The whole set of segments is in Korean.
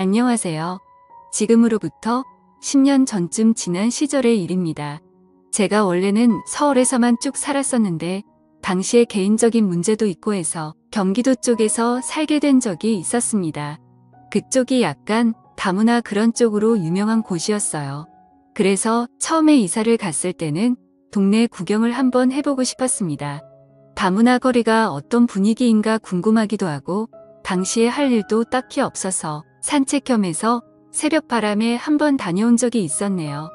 안녕하세요. 지금으로부터 10년 전쯤 지난 시절의 일입니다. 제가 원래는 서울에서만 쭉 살았었는데 당시에 개인적인 문제도 있고 해서 경기도 쪽에서 살게 된 적이 있었습니다. 그쪽이 약간 다문화 그런 쪽으로 유명한 곳이었어요. 그래서 처음에 이사를 갔을 때는 동네 구경을 한번 해보고 싶었습니다. 다문화 거리가 어떤 분위기인가 궁금하기도 하고 당시에 할 일도 딱히 없어서 산책 겸 해서 새벽 바람에 한번 다녀온 적이 있었네요.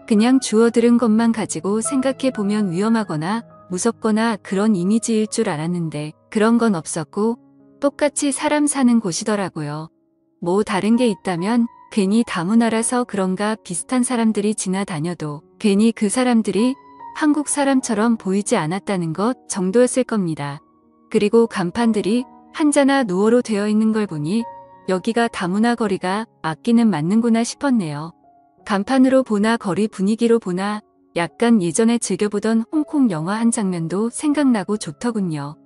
그냥 주워 들은 것만 가지고 생각해보면 위험하거나 무섭거나 그런 이미지일 줄 알았는데 그런 건 없었고 똑같이 사람 사는 곳이더라고요. 뭐 다른 게 있다면 괜히 다문화라서 그런가 비슷한 사람들이 지나다녀도 괜히 그 사람들이 한국 사람처럼 보이지 않았다는 것 정도였을 겁니다. 그리고 간판들이 한자나 누어로 되어 있는 걸 보니 여기가 다문화 거리가 맞기는 맞는구나 싶었네요. 간판으로 보나 거리 분위기로 보나 약간 예전에 즐겨보던 홍콩 영화 한 장면도 생각나고 좋더군요.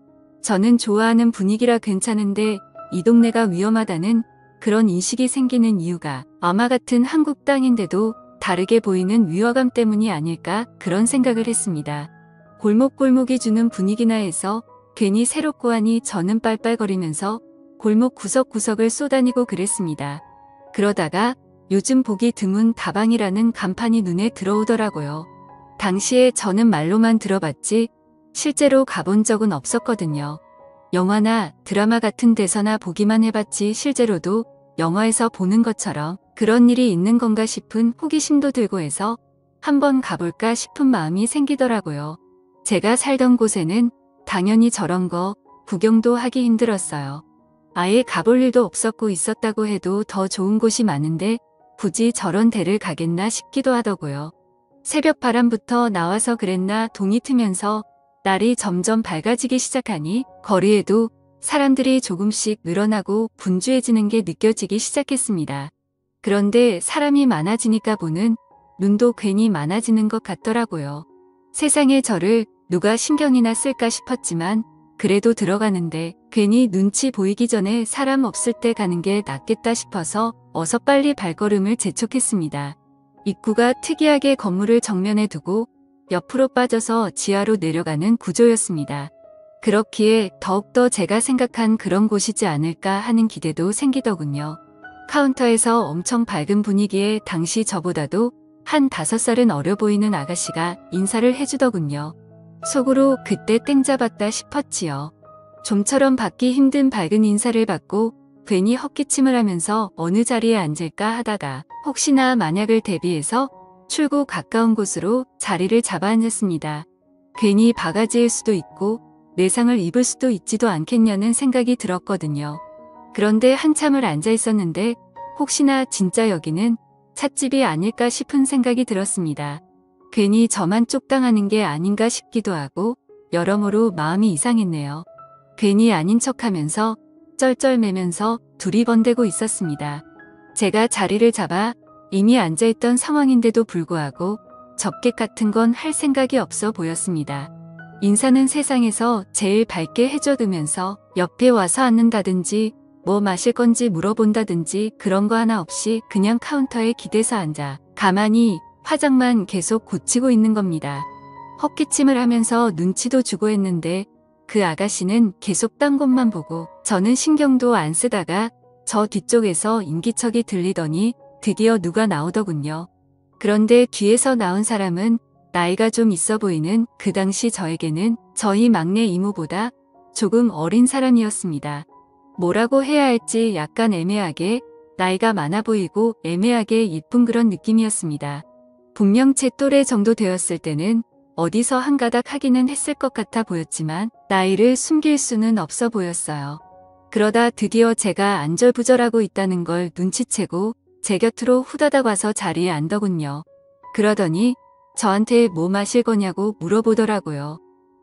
저는 좋아하는 분위기라 괜찮은데 이 동네가 위험하다는 그런 인식이 생기는 이유가 아마 같은 한국 땅인데도 다르게 보이는 위화감 때문이 아닐까 그런 생각을 했습니다. 골목골목이 주는 분위기나 해서 괜히 새롭고 하니 저는 빨빨거리면서 골목 구석구석을 쏘다니고 그랬습니다. 그러다가 요즘 보기 드문 다방이라는 간판이 눈에 들어오더라고요. 당시에 저는 말로만 들어봤지 실제로 가본 적은 없었거든요. 영화나 드라마 같은 데서나 보기만 해봤지 실제로도 영화에서 보는 것처럼 그런 일이 있는 건가 싶은 호기심도 들고 해서 한번 가볼까 싶은 마음이 생기더라고요. 제가 살던 곳에는 당연히 저런 거 구경도 하기 힘들었어요. 아예 가볼 일도 없었고 있었다고 해도 더 좋은 곳이 많은데 굳이 저런 데를 가겠나 싶기도 하더고요. 새벽 바람부터 나와서 그랬나 동이 트면서 날이 점점 밝아지기 시작하니 거리에도 사람들이 조금씩 늘어나고 분주해지는 게 느껴지기 시작했습니다. 그런데 사람이 많아지니까 보는 눈도 괜히 많아지는 것 같더라고요. 세상에 저를 누가 신경이나 쓸까 싶었지만 그래도 들어가는데 괜히 눈치 보이기 전에 사람 없을 때 가는 게 낫겠다 싶어서 어서 빨리 발걸음을 재촉했습니다. 입구가 특이하게 건물을 정면에 두고 옆으로 빠져서 지하로 내려가는 구조였습니다. 그렇기에 더욱더 제가 생각한 그런 곳이지 않을까 하는 기대도 생기더군요. 카운터에서 엄청 밝은 분위기에 당시 저보다도 한 5살은 어려 보이는 아가씨가 인사를 해주더군요. 속으로 그때 땡 잡았다 싶었지요. 좀처럼 받기 힘든 밝은 인사를 받고 괜히 헛기침을 하면서 어느 자리에 앉을까 하다가 혹시나 만약을 대비해서 출구 가까운 곳으로 자리를 잡아 앉았습니다. 괜히 바가지일 수도 있고 내상을 입을 수도 있지도 않겠냐는 생각이 들었거든요. 그런데 한참을 앉아 있었는데 혹시나 진짜 여기는 찻집이 아닐까 싶은 생각이 들었습니다. 괜히 저만 쪽당하는 게 아닌가 싶기도 하고 여러모로 마음이 이상했네요. 괜히 아닌 척하면서 쩔쩔매면서 두리번대고 있었습니다. 제가 자리를 잡아 이미 앉아있던 상황인데도 불구하고 접객 같은 건 할 생각이 없어 보였습니다. 인사는 세상에서 제일 밝게 해줘두면서 옆에 와서 앉는다든지 뭐 마실 건지 물어본다든지 그런 거 하나 없이 그냥 카운터에 기대서 앉아 가만히 화장만 계속 고치고 있는 겁니다. 헛기침을 하면서 눈치도 주고 했는데 그 아가씨는 계속 딴 곳만 보고 저는 신경도 안 쓰다가 저 뒤쪽에서 인기척이 들리더니 드디어 누가 나오더군요. 그런데 뒤에서 나온 사람은 나이가 좀 있어 보이는 그 당시 저에게는 저희 막내 이모보다 조금 어린 사람이었습니다. 뭐라고 해야 할지 약간 애매하게 나이가 많아 보이고 애매하게 예쁜 그런 느낌이었습니다. 분명 제 또래 정도 되었을 때는 어디서 한 가닥 하기는 했을 것 같아 보였지만 나이를 숨길 수는 없어 보였어요. 그러다 드디어 제가 안절부절하고 있다는 걸 눈치채고 제 곁으로 후다닥 와서 자리에 앉더군요. 그러더니 저한테 뭐 마실 거냐고 물어보더라고요.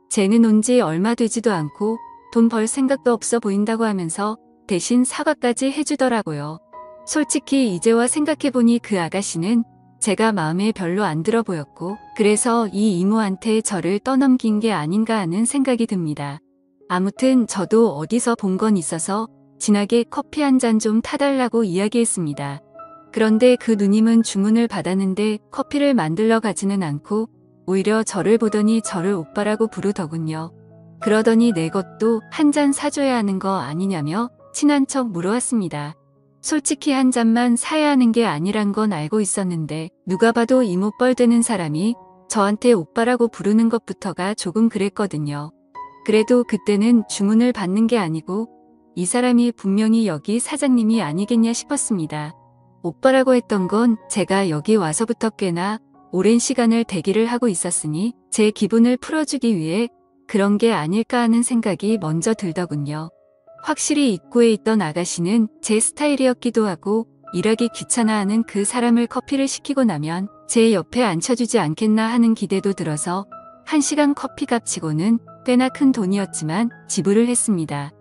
쟤는 온 지 얼마 되지도 않고 돈 벌 생각도 없어 보인다고 하면서 대신 사과까지 해주더라고요. 솔직히 이제 와 생각해보니 그 아가씨는 제가 마음에 별로 안 들어 보였고 그래서 이 이모한테 저를 떠넘긴 게 아닌가 하는 생각이 듭니다. 아무튼 저도 어디서 본 건 있어서 진하게 커피 한 잔 좀 타달라고 이야기했습니다. 그런데 그 누님은 주문을 받았는데 커피를 만들러 가지는 않고 오히려 저를 보더니 저를 오빠라고 부르더군요. 그러더니 내 것도 한 잔 사줘야 하는 거 아니냐며 친한 척 물어왔습니다. 솔직히 한 잔만 사야 하는 게 아니란 건 알고 있었는데 누가 봐도 이모뻘 되는 사람이 저한테 오빠라고 부르는 것부터가 조금 그랬거든요. 그래도 그때는 주문을 받는 게 아니고 이 사람이 분명히 여기 사장님이 아니겠냐 싶었습니다. 오빠라고 했던 건 제가 여기 와서부터 꽤나 오랜 시간을 대기를 하고 있었으니 제 기분을 풀어주기 위해 그런 게 아닐까 하는 생각이 먼저 들더군요. 확실히 입구에 있던 아가씨는 제 스타일이었기도 하고 일하기 귀찮아하는 그 사람을 커피를 시키고 나면 제 옆에 앉혀주지 않겠나 하는 기대도 들어서 1시간 커피값 치고는 꽤나 큰 돈이었지만 지불을 했습니다.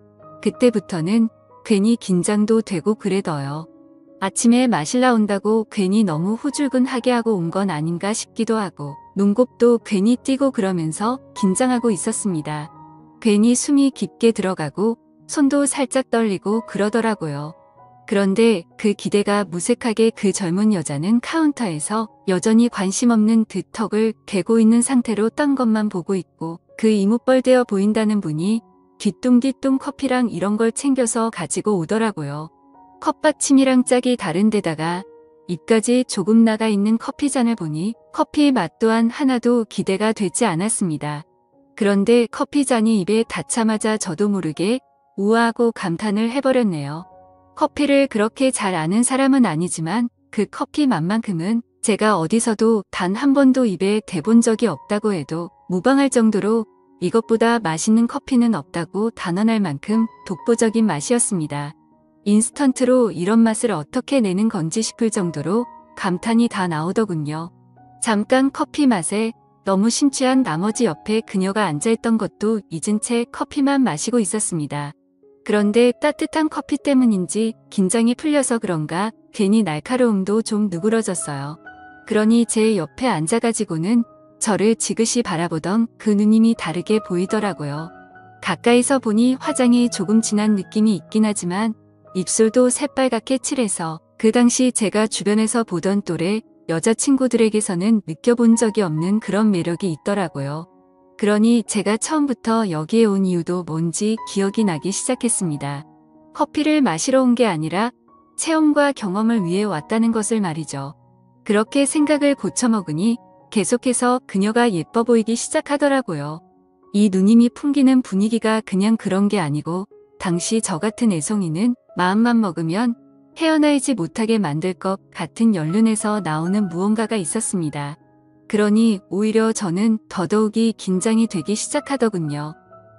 그때부터는 괜히 긴장도 되고 그래더요. 아침에 마실라 온다고 괜히 너무 후줄근하게 하고 온 건 아닌가 싶기도 하고 눈곱도 괜히 띄고 그러면서 긴장하고 있었습니다. 괜히 숨이 깊게 들어가고 손도 살짝 떨리고 그러더라고요. 그런데 그 기대가 무색하게 그 젊은 여자는 카운터에서 여전히 관심 없는 듯 턱을 개고 있는 상태로 딴 것만 보고 있고 그 이모뻘되어 보인다는 분이 뒤뚱뒤뚱 커피랑 이런 걸 챙겨서 가지고 오더라고요. 컵받침이랑 짝이 다른 데다가 입까지 조금 나가 있는 커피잔을 보니 커피 맛 또한 하나도 기대가 되지 않았습니다. 그런데 커피잔이 입에 닿자마자 저도 모르게 우아하고 감탄을 해버렸네요. 커피를 그렇게 잘 아는 사람은 아니지만 그 커피 맛만큼은 제가 어디서도 단 한 번도 입에 대본 적이 없다고 해도 무방할 정도로 이것보다 맛있는 커피는 없다고 단언할 만큼 독보적인 맛이었습니다. 인스턴트로 이런 맛을 어떻게 내는 건지 싶을 정도로 감탄이 다 나오더군요. 잠깐 커피 맛에 너무 심취한 나머지 옆에 그녀가 앉아있던 것도 잊은 채 커피만 마시고 있었습니다. 그런데 따뜻한 커피 때문인지 긴장이 풀려서 그런가 괜히 날카로움도 좀 누그러졌어요. 그러니 제 옆에 앉아가지고는 저를 지그시 바라보던 그 누님이 다르게 보이더라고요. 가까이서 보니 화장이 조금 진한 느낌이 있긴 하지만 입술도 새빨갛게 칠해서 그 당시 제가 주변에서 보던 또래 여자친구들에게서는 느껴본 적이 없는 그런 매력이 있더라고요. 그러니 제가 처음부터 여기에 온 이유도 뭔지 기억이 나기 시작했습니다. 커피를 마시러 온 게 아니라 체험과 경험을 위해 왔다는 것을 말이죠. 그렇게 생각을 고쳐먹으니 계속해서 그녀가 예뻐 보이기 시작하더라고요. 이 누님이 풍기는 분위기가 그냥 그런 게 아니고 당시 저 같은 애송이는 마음만 먹으면 헤어나이지 못하게 만들 것 같은 연륜에서 나오는 무언가가 있었습니다. 그러니 오히려 저는 더더욱이 긴장이 되기 시작하더군요.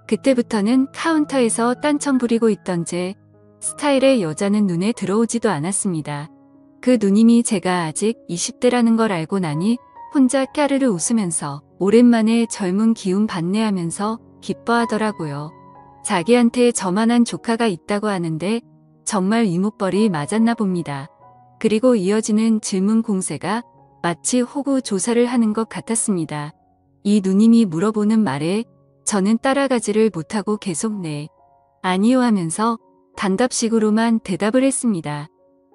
그때부터는 카운터에서 딴청 부리고 있던 제 스타일의 여자는 눈에 들어오지도 않았습니다. 그 누님이 제가 아직 20대라는 걸 알고 나니 혼자 까르르 웃으면서 오랜만에 젊은 기운 받네하면서 기뻐하더라고요. 자기한테 저만한 조카가 있다고 하는데 정말 이모뻘이 맞았나 봅니다. 그리고 이어지는 질문 공세가 마치 호구 조사를 하는 것 같았습니다. 이 누님이 물어보는 말에 저는 따라가지를 못하고 계속 네, 아니요 하면서 단답식으로만 대답을 했습니다.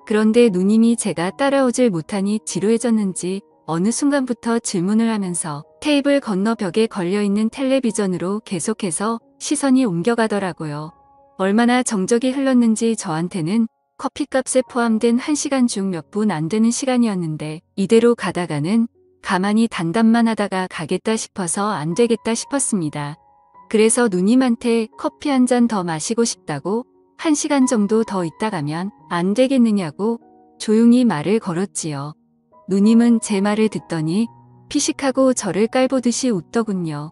그런데 누님이 제가 따라오질 못하니 지루해졌는지 어느 순간부터 질문을 하면서 테이블 건너 벽에 걸려있는 텔레비전으로 계속해서 시선이 옮겨가더라고요. 얼마나 정적이 흘렀는지 저한테는 커피값에 포함된 1시간 중 몇 분 안 되는 시간이었는데 이대로 가다가는 가만히 단답만 하다가 가겠다 싶어서 안 되겠다 싶었습니다. 그래서 누님한테 커피 한 잔 더 마시고 싶다고 1시간 정도 더 있다 가면 안 되겠느냐고 조용히 말을 걸었지요. 누님은 제 말을 듣더니 피식하고 저를 깔보듯이 웃더군요.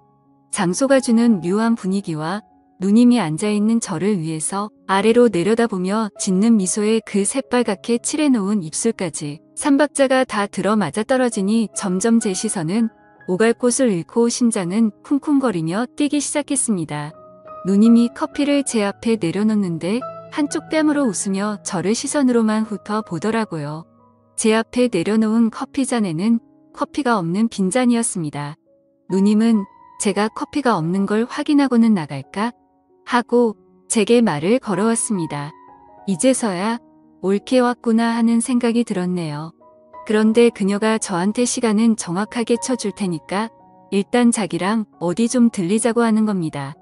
장소가 주는 묘한 분위기와 누님이 앉아있는 저를 위해서 아래로 내려다보며 짓는 미소에 그 새빨갛게 칠해놓은 입술까지 삼박자가 다 들어맞아 떨어지니 점점 제 시선은 오갈 곳을 잃고 심장은 쿵쿵거리며 뛰기 시작했습니다. 누님이 커피를 제 앞에 내려놓는데 한쪽 뺨으로 웃으며 저를 시선으로만 훑어보더라고요. 제 앞에 내려놓은 커피잔에는 커피가 없는 빈잔이었습니다. 누님은 제가 커피가 없는 걸 확인하고는 나갈까? 하고 제게 말을 걸어왔습니다. 이제서야 옳게 왔구나 하는 생각이 들었네요. 그런데 그녀가 저한테 시간은 정확하게 쳐줄 테니까 일단 자기랑 어디 좀 들리자고 하는 겁니다.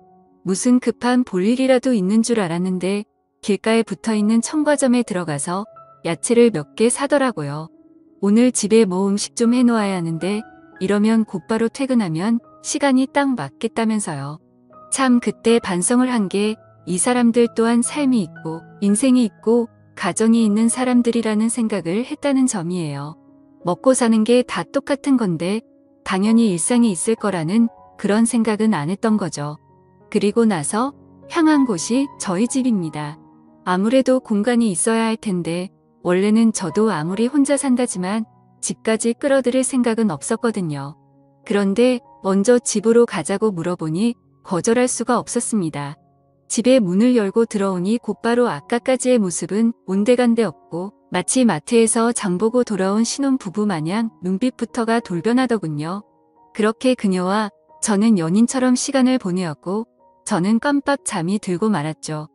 무슨 급한 볼일이라도 있는 줄 알았는데 길가에 붙어있는 첨가점에 들어가서 야채를 몇 개 사더라고요. 오늘 집에 뭐 음식 좀 해놓아야 하는데 이러면 곧바로 퇴근하면 시간이 딱 맞겠다면서요. 참 그때 반성을 한 게 이 사람들 또한 삶이 있고 인생이 있고 가정이 있는 사람들이라는 생각을 했다는 점이에요. 먹고 사는 게 다 똑같은 건데 당연히 일상이 있을 거라는 그런 생각은 안 했던 거죠. 그리고 나서 향한 곳이 저희 집입니다. 아무래도 공간이 있어야 할 텐데 원래는 저도 아무리 혼자 산다지만 집까지 끌어들일 생각은 없었거든요. 그런데 먼저 집으로 가자고 물어보니 거절할 수가 없었습니다. 집에 문을 열고 들어오니 곧바로 아까까지의 모습은 온데간데 없고 마치 마트에서 장보고 돌아온 신혼부부 마냥 눈빛부터가 돌변하더군요. 그렇게 그녀와 저는 연인처럼 시간을 보내었고 저는 깜빡 잠이 들고 말았죠.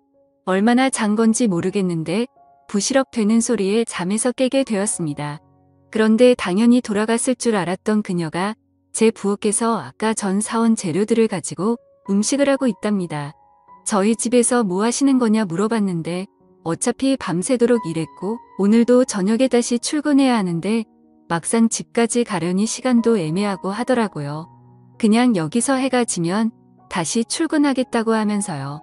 얼마나 잔 건지 모르겠는데 부시럭 되는 소리에 잠에서 깨게 되었습니다. 그런데 당연히 돌아갔을 줄 알았던 그녀가 제 부엌에서 아까 전 사온 재료들을 가지고 음식을 하고 있답니다. 저희 집에서 뭐 하시는 거냐 물어봤는데 어차피 밤새도록 일했고 오늘도 저녁에 다시 출근해야 하는데 막상 집까지 가려니 시간도 애매하고 하더라고요. 그냥 여기서 해가 지면 다시 출근하겠다고 하면서요.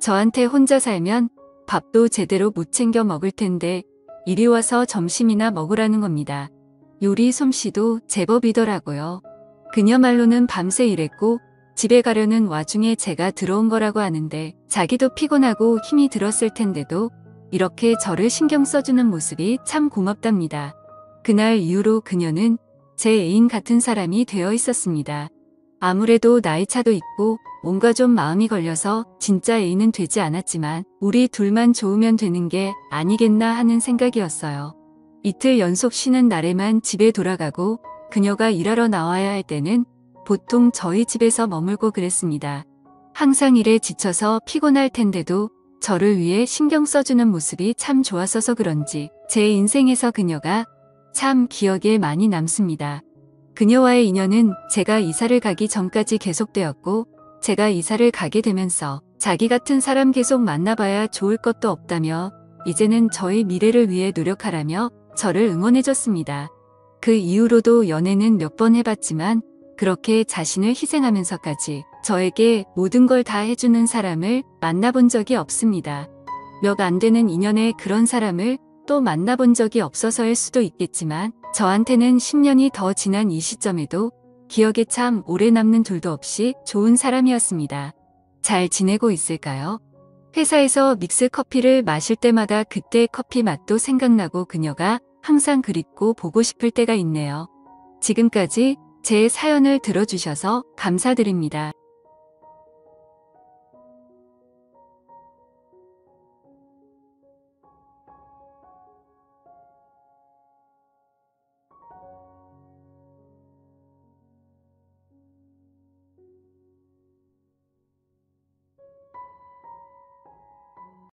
저한테 혼자 살면 밥도 제대로 못 챙겨 먹을 텐데 이리 와서 점심이나 먹으라는 겁니다. 요리 솜씨도 제법이더라고요. 그녀 말로는 밤새 일했고 집에 가려는 와중에 제가 들어온 거라고 하는데 자기도 피곤하고 힘이 들었을 텐데도 이렇게 저를 신경 써주는 모습이 참 고맙답니다. 그날 이후로 그녀는 제 애인 같은 사람이 되어 있었습니다. 아무래도 나이차도 있고 뭔가 좀 마음이 걸려서 진짜 애인은 되지 않았지만 우리 둘만 좋으면 되는 게 아니겠나 하는 생각이었어요. 이틀 연속 쉬는 날에만 집에 돌아가고 그녀가 일하러 나와야 할 때는 보통 저희 집에서 머물고 그랬습니다. 항상 일에 지쳐서 피곤할 텐데도 저를 위해 신경 써주는 모습이 참 좋았어서 그런지 제 인생에서 그녀가 참 기억에 많이 남습니다. 그녀와의 인연은 제가 이사를 가기 전까지 계속되었고 제가 이사를 가게 되면서 자기 같은 사람 계속 만나봐야 좋을 것도 없다며 이제는 저의 미래를 위해 노력하라며 저를 응원해줬습니다. 그 이후로도 연애는 몇 번 해봤지만 그렇게 자신을 희생하면서까지 저에게 모든 걸 다 해주는 사람을 만나본 적이 없습니다. 몇 안 되는 인연에 그런 사람을 또 만나본 적이 없어서일 수도 있겠지만 저한테는 10년이 더 지난 이 시점에도 기억에 참 오래 남는 둘도 없이 좋은 사람이었습니다. 잘 지내고 있을까요? 회사에서 믹스 커피를 마실 때마다 그때 커피 맛도 생각나고 그녀가 항상 그립고 보고 싶을 때가 있네요. 지금까지 제 사연을 들어주셔서 감사드립니다.